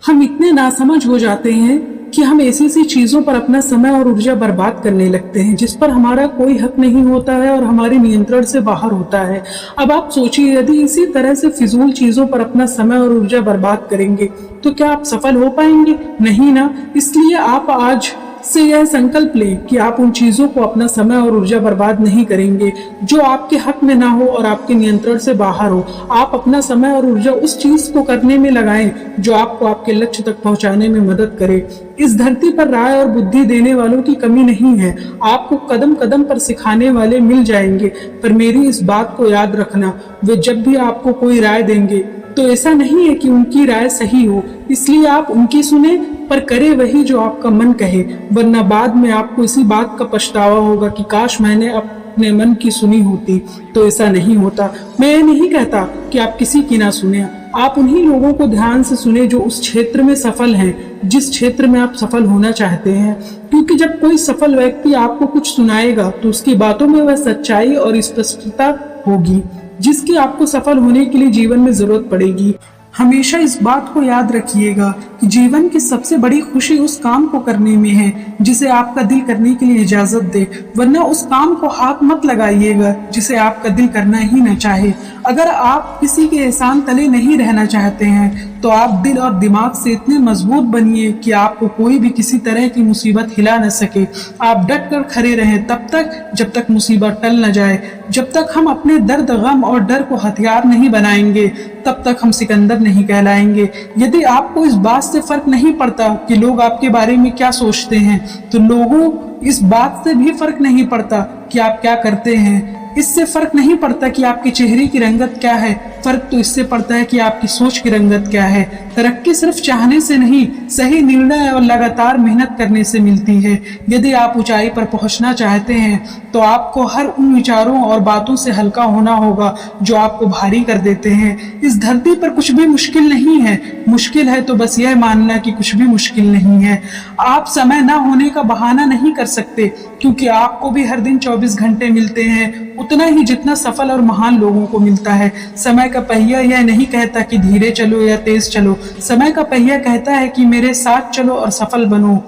हम इतने नासमझ हो जाते हैं कि हम ऐसी ऐसी चीजों पर अपना समय और ऊर्जा बर्बाद करने लगते हैं जिस पर हमारा कोई हक नहीं होता है और हमारे नियंत्रण से बाहर होता है। अब आप सोचिए, यदि इसी तरह से फिजूल चीजों पर अपना समय और ऊर्जा बर्बाद करेंगे तो क्या आप सफल हो पाएंगे? नहीं ना। इसलिए आप आज से यह संकल्प लें कि आप उन चीजों को अपना समय और ऊर्जा बर्बाद नहीं करेंगे जो आपके हक में ना हो और आपके नियंत्रण से बाहर हो। आप अपना समय और ऊर्जा उस चीज को करने में लगाएं जो आपको आपके लक्ष्य तक पहुंचाने में मदद करे। इस धरती पर राय और बुद्धि देने वालों की कमी नहीं है, आपको कदम कदम पर सिखाने वाले मिल जाएंगे। पर मेरी इस बात को याद रखना, वे जब भी आपको कोई राय देंगे तो ऐसा नहीं है कि उनकी राय सही हो, इसलिए आप उनकी सुने, पर करे वही जो आपका मन कहे, वरना बाद में आपको इसी बात का पछतावा होगा कि काश मैंने अपने मन की सुनी होती। तो ऐसा नहीं होता। मैं ये नहीं कहता कि आप किसी की ना सुने, आप उन्हीं लोगों को ध्यान से सुने जो उस क्षेत्र में सफल हैं जिस क्षेत्र में आप सफल होना चाहते हैं। क्योंकि जब कोई सफल व्यक्ति आपको कुछ सुनाएगा तो उसकी बातों में वह सच्चाई और स्पष्टता होगी जिसकी आपको सफल होने के लिए जीवन में जरूरत पड़ेगी। हमेशा इस बात को याद रखिएगा कि जीवन की सबसे बड़ी खुशी उस काम को करने में है जिसे आपका दिल करने के लिए इजाजत दे, वरना उस काम को हाथ मत लगाइएगा जिसे आपका दिल करना ही न चाहे। अगर आप किसी के एहसान तले नहीं रहना चाहते हैं तो आप दिल और दिमाग से इतने मजबूत बनिए कि आपको कोई भी किसी तरह की मुसीबत हिला न सके। आप डट कर खड़े रहें तब तक जब तक मुसीबत टल न जाए। जब तक हम अपने दर्द, गम और डर को हथियार नहीं बनाएंगे तब तक हम सिकंदर नहीं कहलाएंगे। यदि आपको इस बात से फर्क नहीं पड़ता कि लोग आपके बारे में क्या सोचते हैं तो लोगों इस बात से भी फर्क नहीं पड़ता कि आप क्या करते हैं। इससे फर्क नहीं पड़ता कि आपके चेहरे की रंगत क्या है, फर्क तो इससे पड़ता है कि आपकी सोच की रंगत क्या है। तरक्की सिर्फ चाहने से नहीं, सही निर्णय और लगातार मेहनत करने से मिलती है। यदि आप ऊंचाई पर पहुंचना चाहते हैं तो आपको हर उन विचारों और बातों से हल्का होना होगा जो आपको भारी कर देते हैं। इस धरती पर कुछ भी मुश्किल नहीं है, मुश्किल है तो बस यह मानना कि कुछ भी मुश्किल नहीं है। आप समय ना होने का बहाना नहीं कर सकते क्योंकि आपको भी हर दिन 24 घंटे मिलते हैं, उतना ही जितना सफल और महान लोगों को मिलता है। समय का पहिया यह नहीं कहता कि धीरे चलो या तेज चलो, समय का पहिया कहता है कि मेरे साथ चलो और सफल बनो।